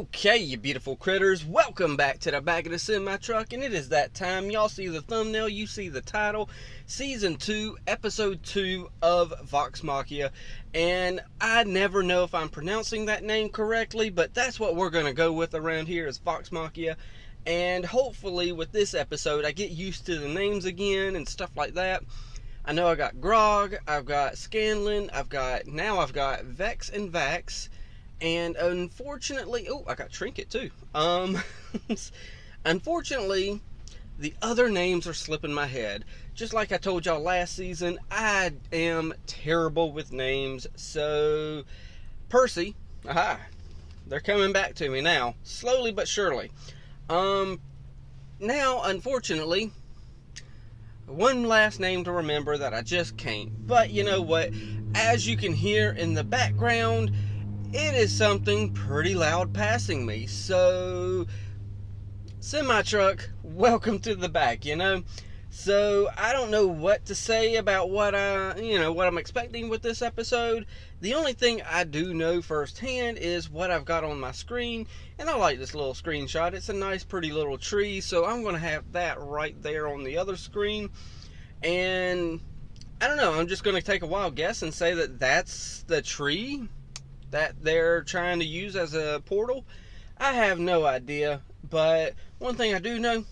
Okay, you beautiful critters, welcome back to the back of the semi-truck, and it is that time. Y'all see the thumbnail, you see the title, Season 2, Episode 2 of Vox Machina, and I never know if I'm pronouncing that name correctly, but that's what we're going to go with around here is Vox Machina, and hopefully with this episode I get used to the names again and stuff like that. I know I got Grog, I've got Scanlan, I've got Vex and Vax. And unfortunately, oh, I got Trinket too. Unfortunately, the other names are slipping my head. Just like I told y'all last season, I am terrible with names. So, Percy, aha, they're coming back to me now, slowly but surely. Now, unfortunately, one last name to remember that I just can't. But you know what? As you can hear in the background, it is something pretty loud passing me. So, semi-truck, welcome to the back, you know. So, I don't know what to say about what I'm expecting with this episode. The only thing I do know firsthand is what I've got on my screen. And I like this little screenshot. It's a nice, pretty little tree. So, I'm going to have that right there on the other screen. And, I don't know. I'm just going to take a wild guess and say that that's the tree that they're trying to use as a portal. I have no idea, but one thing I do know,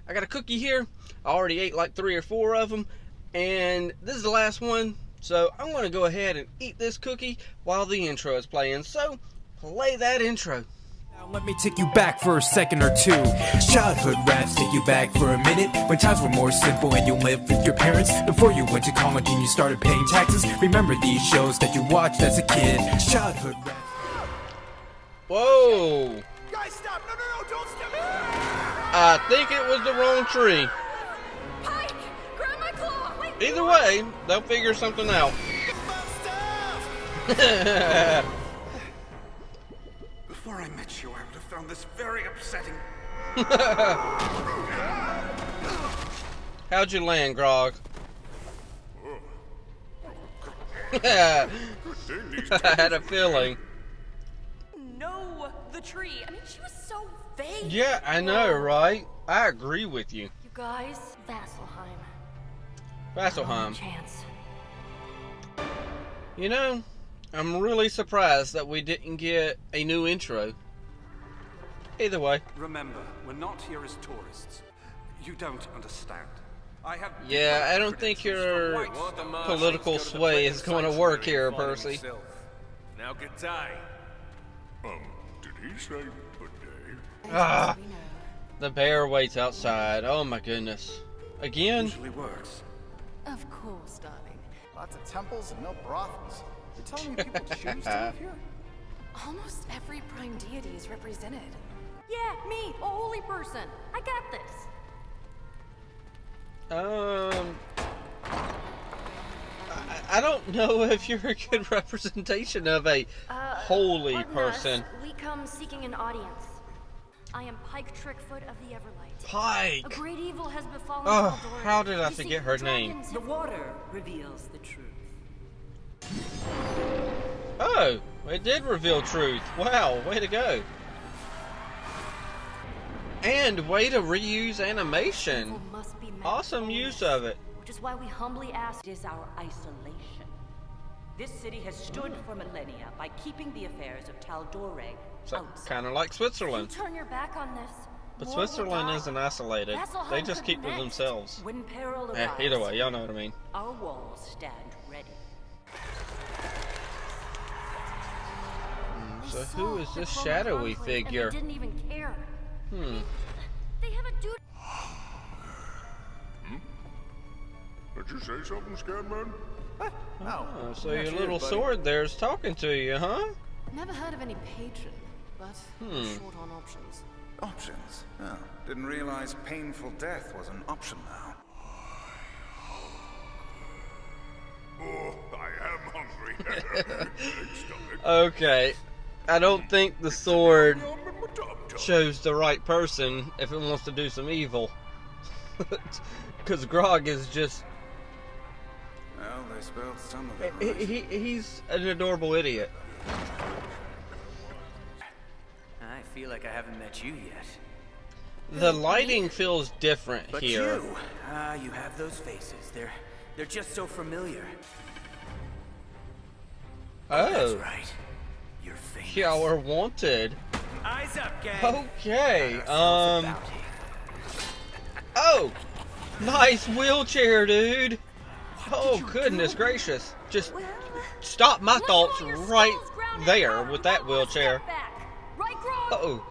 I got a cookie here. I already ate like 3 or 4 of them, and this is the last one, so I'm going to go ahead and eat this cookie while the intro is playing. So, play that intro. Now let me take you back for a second or two. Childhood raps take you back for a minute, when times were more simple and you lived with your parents. Before you went to college and you started paying taxes, remember these shows that you watched as a kid. Childhood raps. Whoa! Guys, stop! No, don't stop! I think it was the wrong tree. Pike! Grab my claw! Wait, Either way, they'll figure something out. Before I met you, I would have found this very upsetting. How'd you land, Grog? I had a feeling. no, the tree. I mean, she was so vague. Yeah, I know, right? I agree with you. You guys, Vasselheim. Vasselheim. Chance. You know, I'm really surprised that we didn't get a new intro. Either way. Remember, we're not here as tourists. You don't understand. Yeah, I don't think your political sway is going to work here, Percy. Now get tight. Did he say good day? Ah, the bear waits outside. Oh my goodness. Again? Usually works. Of course, darling. Lots of temples and no brothels. You're telling me people choose to live here? Almost every prime deity is represented. Yeah, me, a holy person. I got this. I don't know if you're a good representation of a holy Pardon person. us, we come seeking an audience. I am Pike Trickfoot of the Everlight. Pike! A great evil has befallen Oh, Tal'Dorei. how did I You see, forget her name? dragons The have- water reveals the truth. Oh, it did reveal truth. Wow, way to go. And way to reuse animation. Evil must be met Awesome with use holiness, of it. Which is why we humbly ask. It is our isolation. This city has stood for millennia by keeping the affairs of Tal'Dorei So, outside. kind of like You Switzerland. turn your back on this. But more will Switzerland die. isn't isolated. Vasselheim They just could keep to next. themselves. When peril Eh, arrives, either way, y'all know what I mean. our walls stand ready. They So saw who is the this Clone shadowy Conclave, figure? And they didn't even care. Hmm. They have a duty. Did you say something, Scatman? No. Oh, so your little sword there's talking to you, huh? Never heard of any patron, but short on options. Options? Oh, didn't realize painful death was an option now. Oh, I am hungry. Stomach. Okay. I don't think the sword Yum in my tum-tum. chose the right person if it wants to do some evil. Because Grog is just... Well, they spelled some of it right. He's an adorable idiot. Aye. I feel like I haven't met you yet. The lighting feels different But here. you have those faces. They're just so familiar. Oh. That's right. You're famous. Y'all are wanted. Eyes up, gang. Okay. Oh, nice wheelchair, dude. Oh, goodness gracious. Just stop my thoughts right there with that wheelchair. Uh-oh.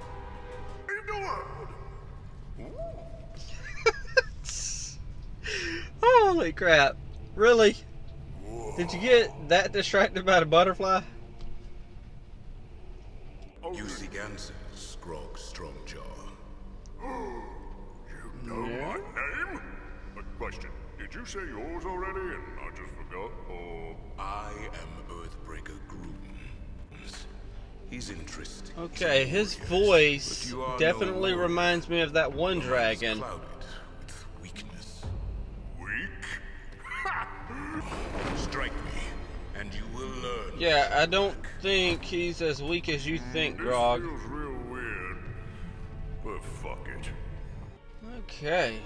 Holy crap. Really? Did you get that distracted by the butterfly? You seek answers, Grog Strongjaw. You know my name? A question. Did you say yours already and I just forgot? Or I am Earthbreaker Grooms. He's interesting. Okay, his voice definitely reminds me of that one dragon. Clouded with weakness. Weak? Strike me, and you will learn. Yeah, I don't think he's as weak as you think, Grog. This feels real weird, but fuck it. Okay.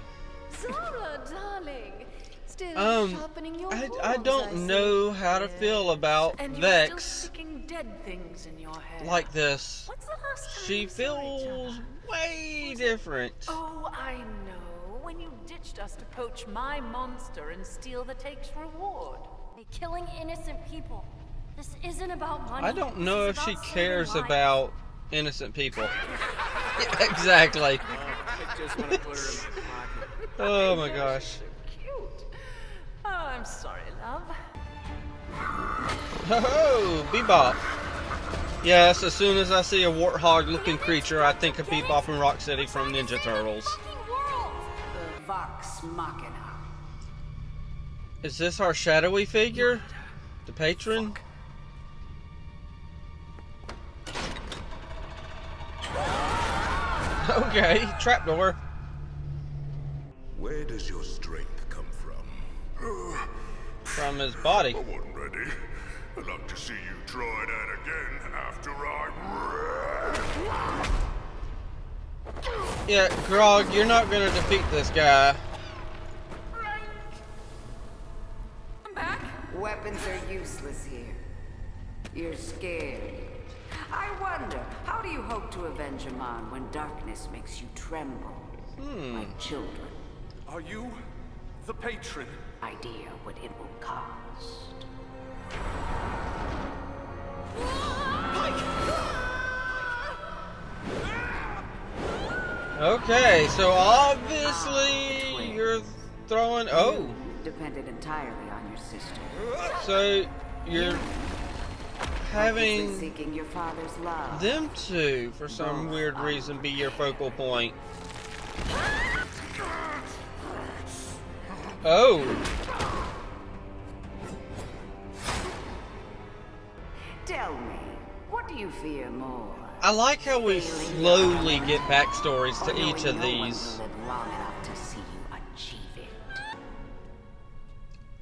Zara, darling. Still sharpening your I horns, don't know how to feel about and Vex you're still sticking dead things in your hair. like this. What's the last time She you saw each feels other? way different. Oh, I know. When you ditched us to poach my monster and steal the Take's reward. Killing innocent people. This isn't about money. I don't know if This is she about cares saving lives. about innocent people. Yeah, exactly. I just want to put her in my pocket. Oh my gosh. Cute. Oh, I'm sorry, love. Oh, Bebop. Yes, as soon as I see a warthog-looking creature, I think of Bebop and Rocksteady from Ninja Turtles. The Vox Machina. Is this our shadowy figure? The patron? Okay, trapdoor. Where does your strength come from? From his body. I wasn't ready. I'd like to see you try that again after I... Yeah, Grog, you're not gonna defeat this guy. I'm back. Weapons are useless here. You're scared. I wonder, how do you hope to avenge a man when darkness makes you tremble? Like children. Are you the patron? Idea what it will cost. Okay, so obviously you're throwing... Oh, Depended entirely on your sister. so you're having Obviously seeking your father's love. them two, for some weird reason, be your focal point. Oh, Tell me, what do you fear more? I like how we slowly get backstories to Or each of knowing no one these. will live long enough to see you achieve it?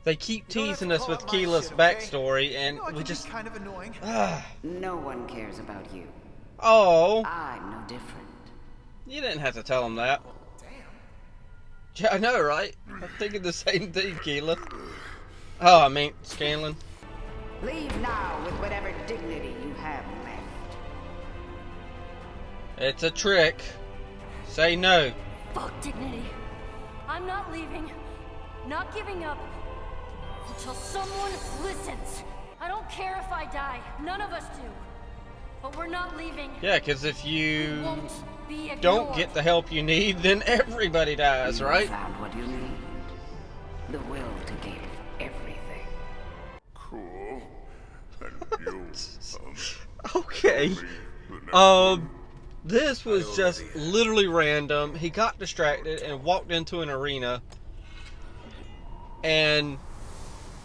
They keep You don't have to teasing us call with out my Keela's shit, okay? backstory, and You know, it we can just... be kind of annoying. No one cares about you. Oh, I'm no different. you didn't have to tell him that. Damn. Yeah, I know, right? I'm thinking the same thing, Keela. Oh, I mean, Scanlan. Leave now with whatever dignity you have left. It's a trick. Say no. Fuck dignity. I'm not leaving. Not giving up. Until someone listens. I don't care if I die. None of us do. But we're not leaving. Yeah, because if you Won't be ignored. don't get the help you need, then everybody dies, You right? found what you need. The will to give everything. Cool. And you, Okay. This was just literally random. He got distracted and walked into an arena and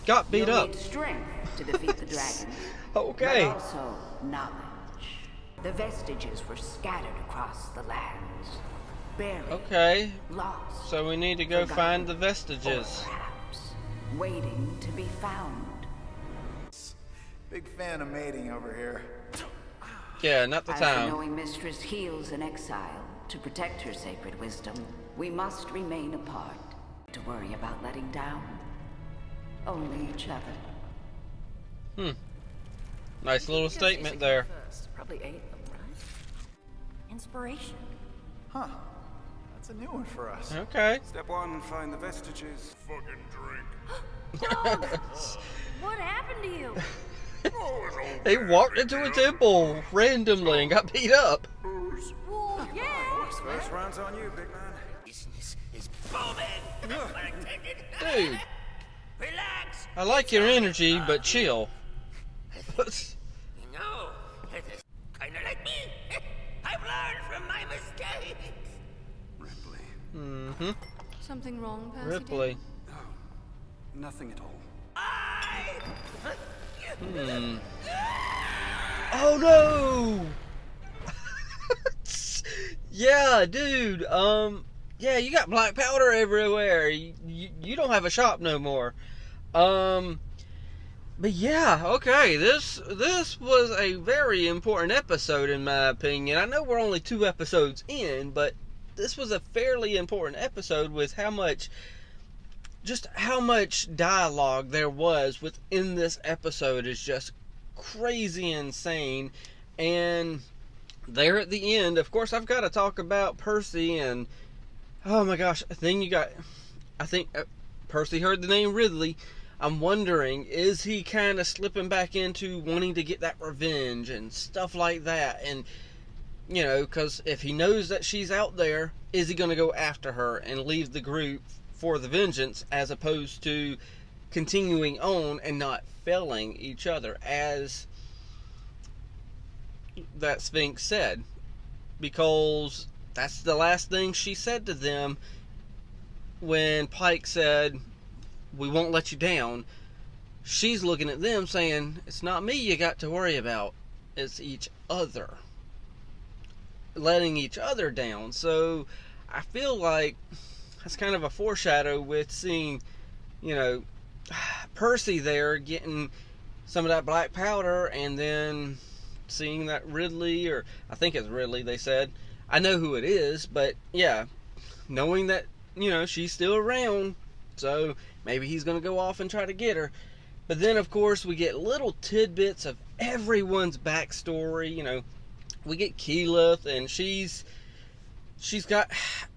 got beat You'll up. need strength to defeat the dragons. Okay. But also knowledge. The vestiges were scattered across the lands. Buried. Okay. Lost. So we need to go forgotten, find the or vestiges. perhaps waiting to be found. Big fan of mating over here. Yeah, not the As the time. knowing mistress heals in exile to protect her sacred wisdom, we must remain apart to worry about letting down only each other. Nice little statement there. First, probably ate them, right? Inspiration. Huh. That's a new one for us. Okay. Step one, find the vestiges. Fucking drink. What happened to you? Oh, it's all He bad, walked into a temple randomly and got beat up. booze. Well, yeah. First round's on you, big man. Business is booming. Dude, Relax. I like your energy, but chill. No, it's kind of like me. I've learned from my mistakes. Ripley. Something wrong, Percy? Ripley. Nothing at all. Oh no! Yeah, dude. Yeah, you got black powder everywhere. You don't have a shop no more. But yeah, okay. This was a very important episode in my opinion. I know we're only 2 episodes in, but this was a fairly important episode with how much dialogue there was within this episode is just crazy insane. And there at the end, of course, I've got to talk about Percy and oh my gosh, I think Percy heard the name Ridley. I'm wondering, is he kind of slipping back into wanting to get that revenge and stuff like that? And you know, because if he knows that she's out there, is he going to go after her and leave the group for the vengeance, as opposed to continuing on and not failing each other, as that Sphinx said? Because that's the last thing she said to them when Pike said, "We won't let you down." She's looking at them saying, "It's not me you got to worry about, it's each other." Letting each other down. So I feel like that's kind of a foreshadow with seeing, you know, Percy there getting some of that black powder, and then seeing that Ridley, or I think it's Ridley they said. I know who it is, but yeah, knowing that, you know, she's still around, so maybe he's going to go off and try to get her. But then, of course, we get little tidbits of everyone's backstory. You know, we get Keyleth, and she's got,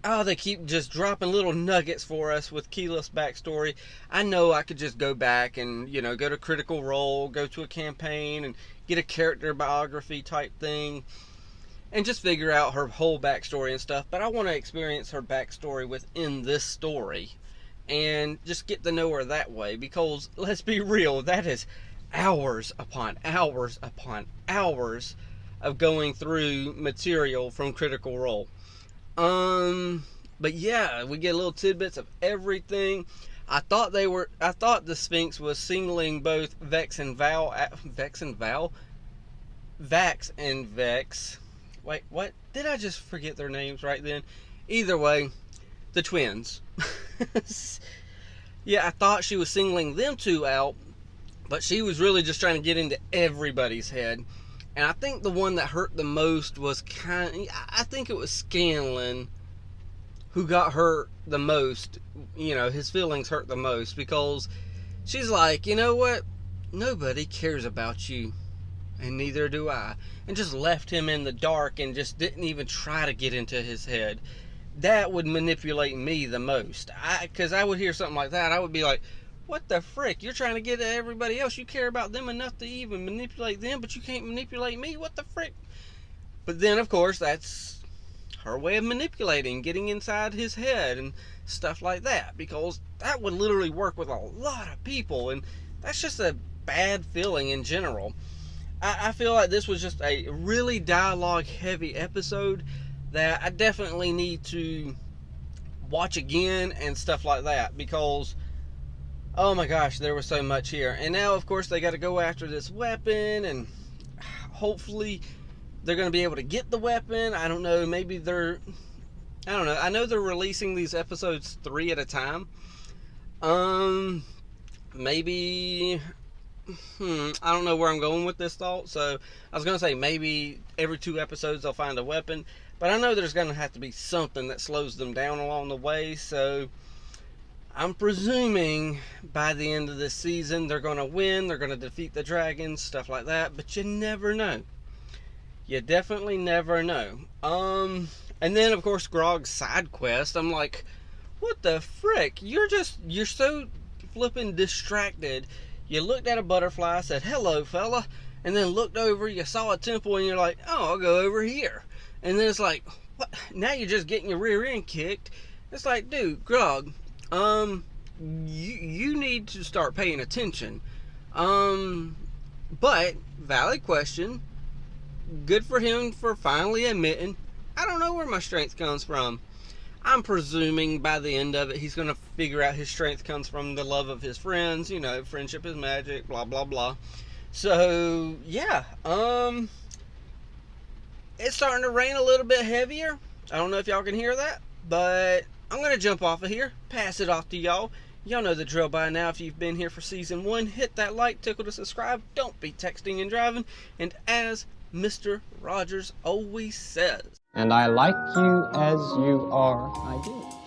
oh, they keep just dropping little nuggets for us with Keyleth's backstory. I know I could just go back and, you know, go to Critical Role, go to a campaign, and get a character biography type thing, and just figure out her whole backstory and stuff. But I want to experience her backstory within this story, and just get to know her that way, because let's be real, that is hours upon hours upon hours of going through material from Critical Role. But yeah, we get little tidbits of everything. I thought the Sphinx was singling both Vax and Vex. Wait, what? Did I just forget their names right then? Either way, the twins. Yeah, I thought she was singling them two out, but she was really just trying to get into everybody's head. And I think the one that hurt the most was I think it was Scanlan who got hurt the most. You know, his feelings hurt the most, because she's like, you know what? Nobody cares about you, and neither do I. And just left him in the dark and just didn't even try to get into his head. That would manipulate me the most. Because I would hear something like that, I would be like, what the frick? You're trying to get at everybody else. You care about them enough to even manipulate them, but you can't manipulate me? What the frick? But then, of course, that's her way of manipulating, getting inside his head and stuff like that, because that would literally work with a lot of people, and that's just a bad feeling in general. I feel like this was just a really dialogue-heavy episode that I definitely need to watch again and stuff like that, because oh my gosh, there was so much here. And now, of course, they got to go after this weapon, and hopefully they're going to be able to get the weapon. I don't know, maybe I don't know. I know they're releasing these episodes 3 at a time. Maybe I don't know where I'm going with this thought. So I was going to say maybe every 2 episodes they'll find a weapon. But I know there's going to have to be something that slows them down along the way. So I'm presuming by the end of this season they're going to win. They're going to defeat the dragons, stuff like that. But you never know. You definitely never know. And then, of course, Grog's side quest. I'm like, what the frick? You're so flipping distracted. You looked at a butterfly, said, hello, fella. And then looked over, you saw a temple, and you're like, oh, I'll go over here. And then it's like, what? Now you're just getting your rear end kicked. It's like, dude, Grog, you need to start paying attention. But, valid question. Good for him for finally admitting, I don't know where my strength comes from. I'm presuming by the end of it, he's going to figure out his strength comes from the love of his friends. You know, friendship is magic, blah, blah, blah. So, yeah. It's starting to rain a little bit heavier. I don't know if y'all can hear that, but I'm going to jump off of here, pass it off to y'all. Y'all know the drill by now. If you've been here for season 1, hit that like, tickle to subscribe. Don't be texting and driving. And as Mr. Rogers always says, and I like you as you are, I do.